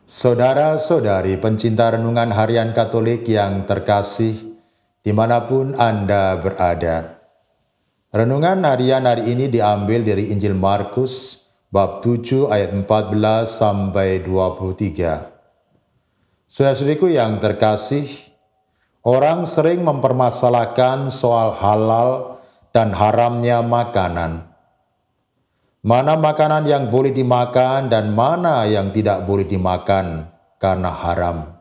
Saudara-saudari pencinta renungan harian Katolik yang terkasih, dimanapun Anda berada. Renungan harian hari ini diambil dari Injil Markus, bab 7 ayat 14 sampai 23. Saudara-saudariku yang terkasih, orang sering mempermasalahkan soal halal dan haramnya makanan. Mana makanan yang boleh dimakan dan mana yang tidak boleh dimakan karena haram.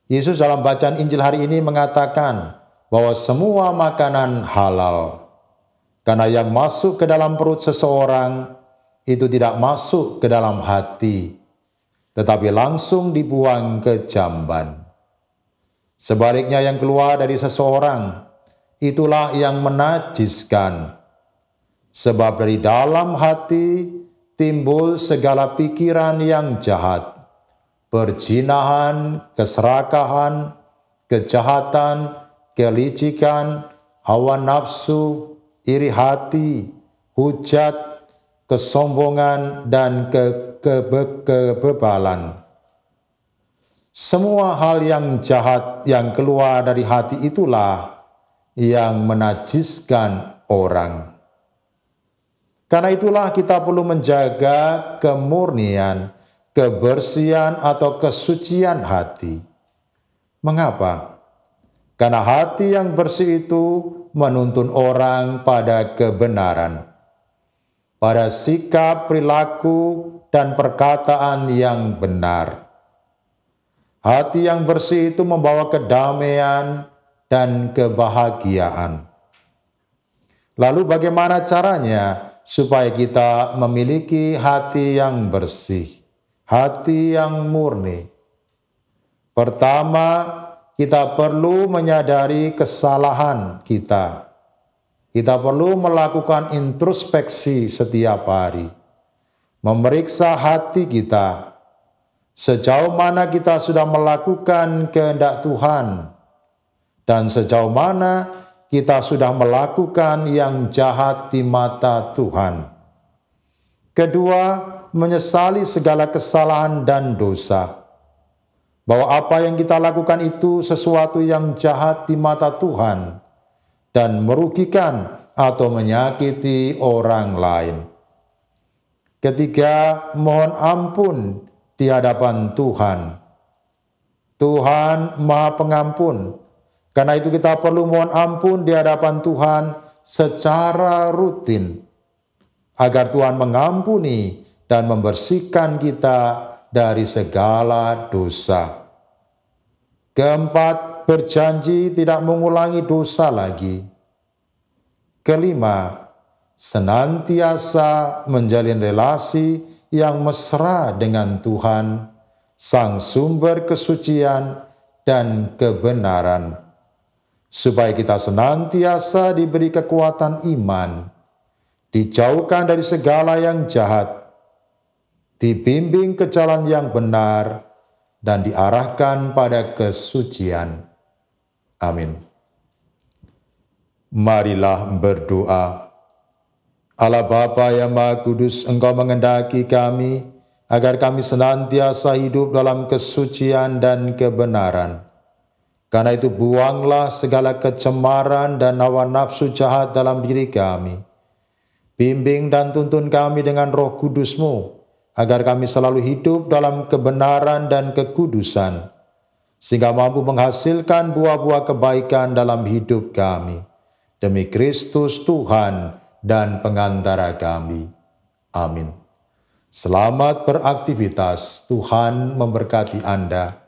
Yesus dalam bacaan Injil hari ini mengatakan bahwa semua makanan halal. Karena yang masuk ke dalam perut seseorang itu tidak masuk ke dalam hati, tetapi langsung dibuang ke jamban. Sebaliknya yang keluar dari seseorang, itulah yang menajiskan. Sebab dari dalam hati timbul segala pikiran yang jahat, perzinahan, keserakahan, kejahatan, kelicikan, hawa nafsu, iri hati, hujat, kesombongan, dan kebebalan. Semua hal yang jahat yang keluar dari hati itulah yang menajiskan orang. Karena itulah kita perlu menjaga kemurnian, kebersihan atau kesucian hati. Mengapa? Karena hati yang bersih itu menuntun orang pada kebenaran, pada sikap, perilaku, dan perkataan yang benar. Hati yang bersih itu membawa kedamaian dan kebahagiaan. Lalu bagaimana caranya supaya kita memiliki hati yang bersih, hati yang murni? Pertama, kita perlu menyadari kesalahan kita. Kita perlu melakukan introspeksi setiap hari, memeriksa hati kita. Sejauh mana kita sudah melakukan kehendak Tuhan, dan sejauh mana kita sudah melakukan yang jahat di mata Tuhan. Kedua, menyesali segala kesalahan dan dosa. Bahwa apa yang kita lakukan itu sesuatu yang jahat di mata Tuhan dan merugikan atau menyakiti orang lain. Ketiga, mohon ampun di hadapan Tuhan. Tuhan Maha Pengampun. Karena itu kita perlu mohon ampun di hadapan Tuhan secara rutin, agar Tuhan mengampuni dan membersihkan kita dari segala dosa. Keempat, berjanji tidak mengulangi dosa lagi. Kelima, senantiasa menjalin relasi yang mesra dengan Tuhan, Sang Sumber kesucian dan kebenaran, supaya kita senantiasa diberi kekuatan iman, dijauhkan dari segala yang jahat, dibimbing ke jalan yang benar, dan diarahkan pada kesucian. Amin. Marilah berdoa. Allah Bapa yang Maha Kudus, Engkau mengendaki kami, agar kami senantiasa hidup dalam kesucian dan kebenaran. Karena itu buanglah segala kecemaran dan hawa nafsu jahat dalam diri kami. Bimbing dan tuntun kami dengan Roh Kudus-Mu, agar kami selalu hidup dalam kebenaran dan kekudusan, sehingga mampu menghasilkan buah-buah kebaikan dalam hidup kami. Demi Kristus Tuhan dan pengantara kami. Amin. Selamat beraktivitas. Tuhan memberkati Anda,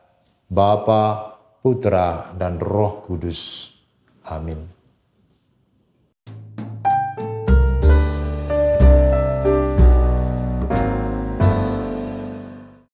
Bapa, Putra, dan Roh Kudus. Amin.